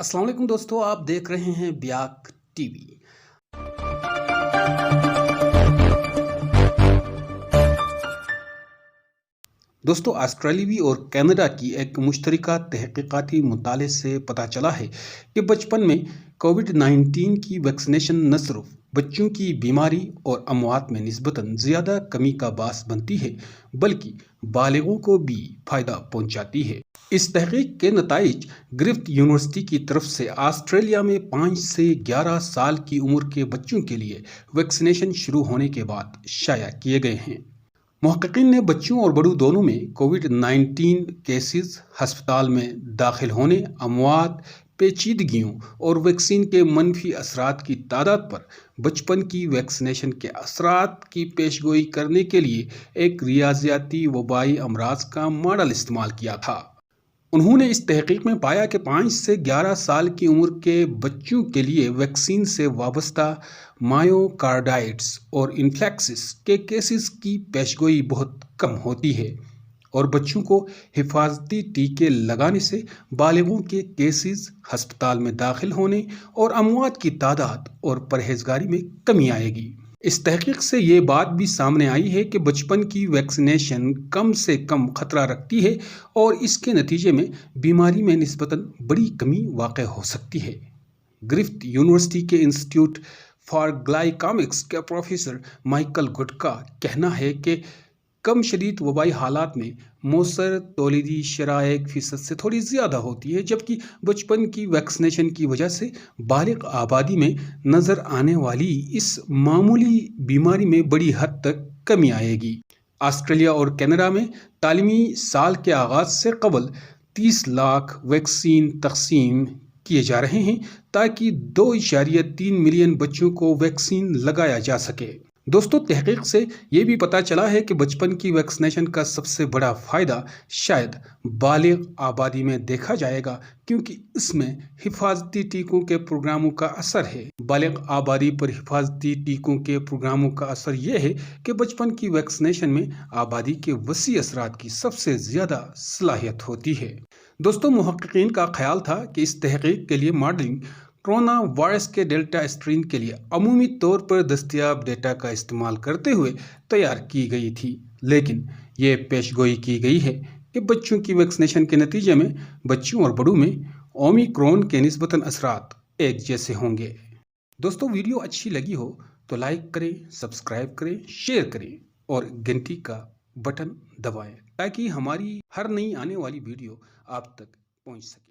अस्सलाम वालेकुम दोस्तों, आप देख रहे हैं ब्याक टीवी। दोस्तों, ऑस्ट्रेलियावी और कनाडा की एक मुश्तरका तहकीकाती मुताले से पता चला है कि बचपन में कोविड-19 की वैक्सीनेशन न सिर्फ बच्चों की बीमारी और अमवात में निस्बतन ज़्यादा कमी का बास बनती है, बल्कि बालिगों को भी फ़ायदा पहुंचाती है। इस तहकीक के नताइज ग्रिफ्थ यूनिवर्सिटी की तरफ से ऑस्ट्रेलिया में 5 से 11 साल की उम्र के बच्चों के लिए वैक्सीनेशन शुरू होने के बाद शाया किए गए हैं। मुहक्किकीन ने बच्चों और बड़ों दोनों में कोविड-19 केसेस, अस्पताल में दाखिल होने, अमवात, पेचीदगियों और वैक्सीन के मनफी असरात की तादाद पर बचपन की वैक्सीनेशन के असरात की पेशगोई करने के लिए एक रियाजियाती वबाई अमराज का मॉडल इस्तेमाल किया था। उन्होंने इस तहकीक में पाया कि 5 से 11 साल की उम्र के बच्चों के लिए वैक्सीन से वाबस्ता मायोकार्डाइटिस और इन्फ्लैक्सिस के केसेस की पेशगोई बहुत कम होती है और बच्चों को हिफाजती टीके लगाने से बालिगों के केसेस, अस्पताल में दाखिल होने और अमवात की तादाद और परहेजगारी में कमी आएगी। इस तहकीक से ये बात भी सामने आई है कि बचपन की वैक्सीनेशन कम से कम खतरा रखती है और इसके नतीजे में बीमारी में निस्बतन बड़ी कमी वाक़ हो सकती है। ग्रिफ्थ यूनिवर्सिटी के इंस्टीट्यूट फॉर ग्लाइकामिक्स के प्रोफेसर माइकल गुड का कहना है कि कम शदीद वबाई हालात में मौसर तौलीदी शरह 1% से थोड़ी ज़्यादा होती है, जबकि बचपन की वैक्सीनेशन की वजह से बालिग आबादी में नज़र आने वाली इस मामूली बीमारी में बड़ी हद तक कमी आएगी। ऑस्ट्रेलिया और कनाडा में तालीमी साल के आगाज़ से कबल 30 लाख वैक्सीन तकसीम किए जा रहे हैं ताकि 2.3 मिलियन बच्चों को वैक्सीन लगाया जा सके। दोस्तों, तहकीक से ये भी पता चला है कि बचपन की वैक्सीनेशन का सबसे बड़ा फ़ायदा शायद बालिग आबादी में देखा जाएगा, क्योंकि इसमें हिफाजती टीकों के प्रोग्रामों का असर है। बालिग आबादी पर हिफाजती टीकों के प्रोग्रामों का असर यह है कि बचपन की वैक्सीनेशन में आबादी के वसी असरात की सबसे ज़्यादा सलाहियत होती है। दोस्तों, मुहक्किकीन का ख्याल था कि इस तहकीक के लिए मॉडलिंग कोरोना वायरस के डेल्टा स्ट्रेन के लिए अमूमी तौर पर दस्तयाब डेटा का इस्तेमाल करते हुए तैयार की गई थी, लेकिन ये पेशगोई की गई है कि बच्चों की वैक्सीनेशन के नतीजे में बच्चों और बड़ों में ओमिक्रॉन के निस्बतन असरात एक जैसे होंगे। दोस्तों, वीडियो अच्छी लगी हो तो लाइक करें, सब्सक्राइब करें, शेयर करें और घंटी का बटन दबाएं ताकि हमारी हर नई आने वाली वीडियो आप तक पहुंच सके।